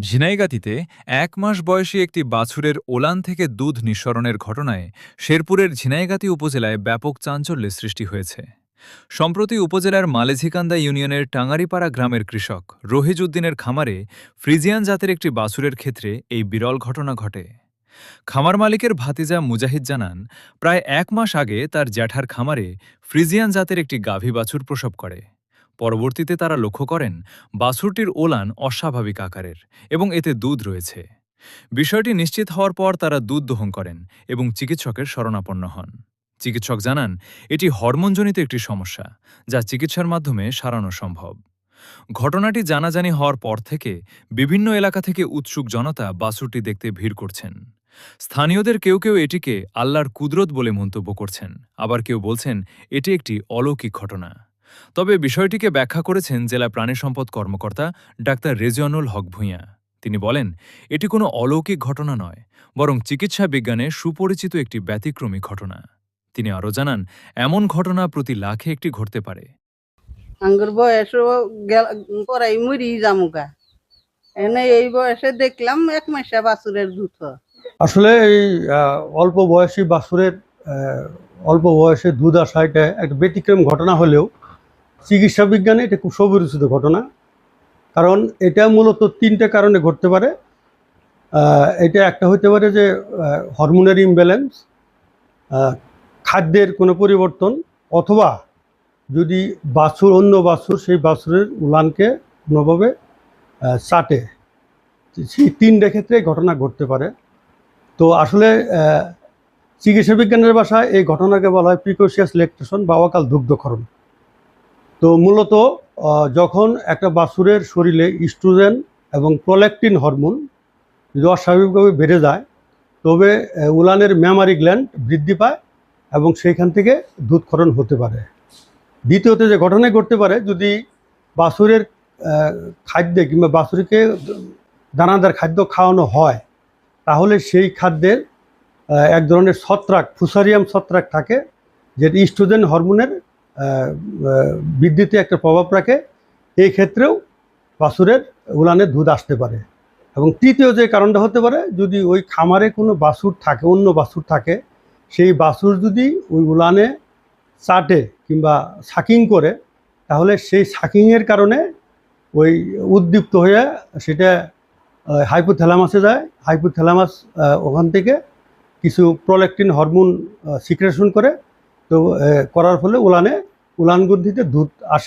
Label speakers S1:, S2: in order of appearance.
S1: ঝিনাইগাতীতে ১ মাস বয়সী একটি বাছুরের ওলান থেকে দুধ নিঃসরণের ঘটনায় শেরপুরের ঝিনাইগাতী উপজেলায় ব্যাপক চাঞ্চল্যের সৃষ্টি হয়েছে। সম্প্রতি উপজেলার মালেঝিকান্দা ইউনিয়নের টাঙ্গারিপাড়া গ্রামের কৃষক রহিজ উদ্দিনের খামারে ফ্রিজিয়ান জাতের একটি বাছুরের ক্ষেত্রে এই বিরল ঘটনা ঘটে। খামার মালিকের ভাতিজা মুজাহিদ জানান, প্রায় ১ মাস আগে তার জ্যাঠার খামারে ফ্রিজিয়ান জাতের একটি গাভী বাছুর প্রসব করে। পরবর্তীতে তারা লক্ষ্য করেন বাছুরটির ওলান অস্বাভাবিক আকারের এবং এতে দুধ রয়েছে। বিষয়টি নিশ্চিত হওয়ার পর তারা দুধ দহন করেন এবং চিকিৎসকের শরণাপন্ন হন। চিকিৎসক জানান এটি হরমোনজনিত একটি সমস্যা, যা চিকিৎসার মাধ্যমে সারানো সম্ভব। ঘটনাটি জানাজানি হওয়ার পর থেকে বিভিন্ন এলাকা থেকে উৎসুক জনতা বাছুরটি দেখতে ভিড় করছেন। স্থানীয়দের কেউ কেউ এটিকে আল্লাহর কুদরত বলে মন্তব্য করছেন, আবার কেউ বলছেন এটি একটি অলৌকিক ঘটনা। তবে বিষয়টিকে ব্যাখ্যা করেছেন জেলা প্রাণী সম্পদ কর্মকর্তা ডাক্তার রেজিয়ানুল হক ভূঁইয়া। তিনি বলেন, এটি কোনো অলৌকিক ঘটনা নয়, বরং চিকিৎসা বিজ্ঞানে সুপরিচিত একটি ব্যতিক্রমী ঘটনা। তিনি আরও জানান, এমন ঘটনা প্রতি লাখে একটি ঘটতে পারে।
S2: আঙ্গুর বয়সও পরাই মরি জামুকা এনে এই বয়সে দেখলাম 1 মাসে বাছুরের দুধ।
S3: আসলে এই অল্প বয়সী বাছুরের অল্প বয়সে দুধ আসা এটা একটা ব্যতিক্রম ঘটনা হলেও চিকিৎসা বিজ্ঞানে এটা খুব সুপরিচিত ঘটনা। কারণ এটা মূলত 3টে কারণে ঘটতে পারে। এটা একটা হতে পারে যে হরমোনের ইমব্যালেন্স, খাদ্যের কোনো পরিবর্তন, অথবা যদি অন্য বাছুর সেই বাছুরের উলানকে কোনোভাবে চাটে। সেই 3টে ক্ষেত্রে ঘটনা ঘটতে পারে। তো আসলে চিকিৎসা বিজ্ঞানের ভাষায় এই ঘটনাকে বলা হয় প্রিকোশিয়াস ল্যাকটেশন বা অকাল দুগ্ধক্ষরণ। তো মূলত যখন একটা বাছুরের শরীরে ইস্ট্রোজেন এবং প্রোল্যাকটিন হরমোন যদি অস্বাভাবিকভাবে বেড়ে যায়, তবে উলানের ম্যামারি গ্ল্যান্ড বৃদ্ধি পায় এবং সেইখান থেকে দুধক্ষরণ হতে পারে। দ্বিতীয়ত যে ঘটনা ঘটতে পারে, যদি বাছুরের খাদ্যে কিংবা বাছুরকে দানাদার খাদ্য খাওয়ানো হয়, তাহলে সেই খাদ্যের এক ধরনের ছত্রাক, ফুসারিয়াম ছত্রাক থাকে, যেটি ইস্ট্রোজেন হরমোনের বৃদ্ধিতে একটা প্রভাব রাখে। এই ক্ষেত্রেও বাছুরের উলানে দুধ আসতে পারে। এবং তৃতীয় যে কারণটা হতে পারে, যদি ওই খামারে কোনো বাছুর থাকে, অন্য বাছুর থাকে, সেই বাছুর যদি ওই উলানে চাটে কিংবা সাকিং করে, তাহলে সেই সাকিংয়ের কারণে ওই উদ্দীপ্ত হয়ে সেটা হাইপোথ্যালামাসে যায়। হাইপোথ্যালামাস ওখান থেকে কিছু প্রোল্যাকটিন হরমোন সিক্রেশন করে, তো করার ফলে উলানগ্রন্থিতে দুধ আসে।